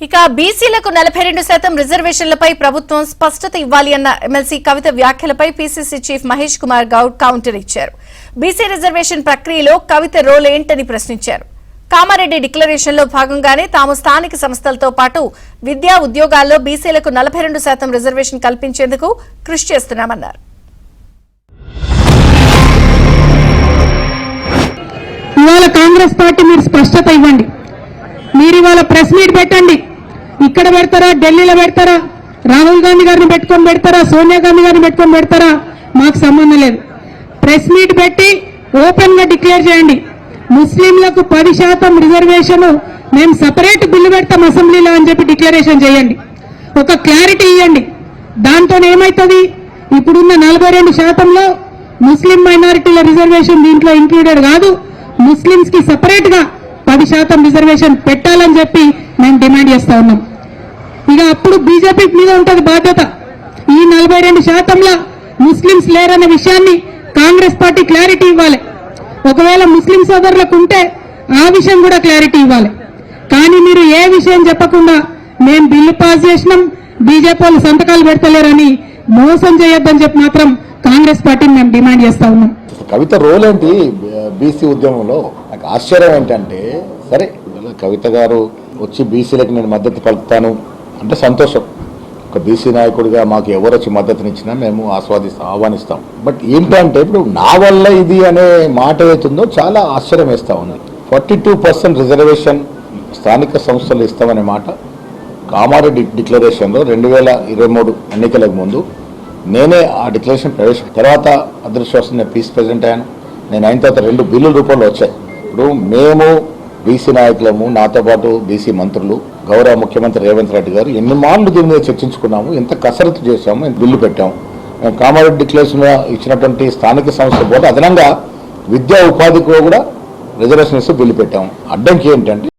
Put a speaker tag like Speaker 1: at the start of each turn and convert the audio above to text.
Speaker 1: ఇక బీసీలకు 42% రిజర్వేషన్లపై ప్రభుత్వం స్పష్టత ఇవ్వాలి అన్న ఎమ్మెల్సీ కవిత వ్యాఖ్యలపై PCC chief Mahesh Kumar Goud counter ఇచ్చారు. బీసీ రిజర్వేషన్ ప్రక్రియలో కవిత రోల్ ఏంటని ప్రశ్నించారు. కామారెడ్డి డిక్లరేషన్లో భాగంగానే తాము స్థానిక సంస్థలతో పాటు విద్యా ఉద్యోగాల్లో బీసీలకు 42% రిజర్వేషన్ కల్పించేందుకు కృషి చేస్తున్నామన్నారు.
Speaker 2: ఇవాళ కాంగ్రెస్ పార్టీ మీరు స్పష్టత ఇవ్వండి. మీరు ఇవాళ ప్రెస్ మీట్ పెట్టండి. ఇక్కడ పెడతారా, ఢిల్లీలో పెడతారా, రాహుల్ గాంధీ గారిని పెట్టుకొని పెడతారా, సోనియా గాంధీ గారిని పెట్టుకొని పెడతారా, మాకు సంబంధం లేదు. ప్రెస్ మీట్ పెట్టి ఓపెన్ గా డిక్లేర్ చేయండి. ముస్లింలకు 10% రిజర్వేషన్ మేము సపరేట్ బిల్లు పెడతాం అసెంబ్లీలో అని చెప్పి డిక్లరేషన్ చేయండి. ఒక క్లారిటీ ఇవ్వండి. దాంతో ఏమవుతుంది, ఇప్పుడున్న 42%లో ముస్లిం మైనారిటీల రిజర్వేషన్ దీంట్లో ఇంక్లూడెడ్ కాదు. ముస్లింస్ కి సపరేట్ గా 10% రిజర్వేషన్ పెట్టాలని చెప్పి మేము డిమాండ్ చేస్తా ఉన్నాం. ఇక అప్పుడు బీజేపీ మీద ఉంటుంది బాధ్యత. ఈ 42%లో ముస్లింస్ లేరన్న విషయాన్ని కాంగ్రెస్ పార్టీ క్లారిటీ ఇవ్వాలి. ఒకవేళ ముస్లిం సోదరులకు ఉంటే ఆ విషయం కూడా క్లారిటీ ఇవ్వాలి. కానీ మీరు ఏ విషయం చెప్పకుండా మేము బిల్లు పాస్ చేసినాం, బీజేపీ వాళ్ళు సంతకాలు పెడతలేరని మోసం చేయొద్దని చెప్పి మాత్రం కాంగ్రెస్ పార్టీని మేము డిమాండ్ చేస్తా ఉన్నాం.
Speaker 3: కవిత రోల్ ఏంటి బీసీ ఉద్యమంలో? నాకు ఆశ్చర్యం ఏంటంటే, సరే కవిత గారు వచ్చి బీసీలకు నేను మద్దతు పలుకుతాను అంటే సంతోషం. ఒక బీసీ నాయకుడిగా మాకు ఎవరు వచ్చి మద్దతునిచ్చినా మేము ఆహ్వానిస్తాం. బట్ ఏంటంటే ఇప్పుడు నా వల్ల ఇది అనే మాట ఏతుందో చాలా ఆశ్చర్యం వేస్తూ ఉంది. 42% రిజర్వేషన్ స్థానిక సంస్థలు ఇస్తామనే మాట కామారెడ్డి డిక్లరేషన్లో 2023 ఎన్నికలకు ముందు నేనే ఆ డిక్లరేషన్ ప్రవేశపెట్టాను. తర్వాత అదృష్టవశాత్తు నేను పీస్ ప్రెసిడెంట్ అయ్యాను. నేను అయిన తర్వాత 2 బిల్లుల రూపంలో వచ్చాయి. ఇప్పుడు మేము బీసీ నాయకులము, నాతో పాటు బీసీ మంత్రులు, గౌరవ ముఖ్యమంత్రి రేవంత్ రెడ్డి గారు ఎన్ని మార్లు దీని మీద చర్చించుకున్నాము, ఎంత కసరత్తు చేశాము, బిల్లు పెట్టాము. మేము కామారెడ్డి డిక్లరేషన్ ఇచ్చినటువంటి స్థానిక సంస్థ పోతే అదనంగా విద్యా ఉపాధికి కూడా రిజర్వేషన్ ఇస్తూ బిల్లు పెట్టాము. అడ్డంకి ఏంటంటే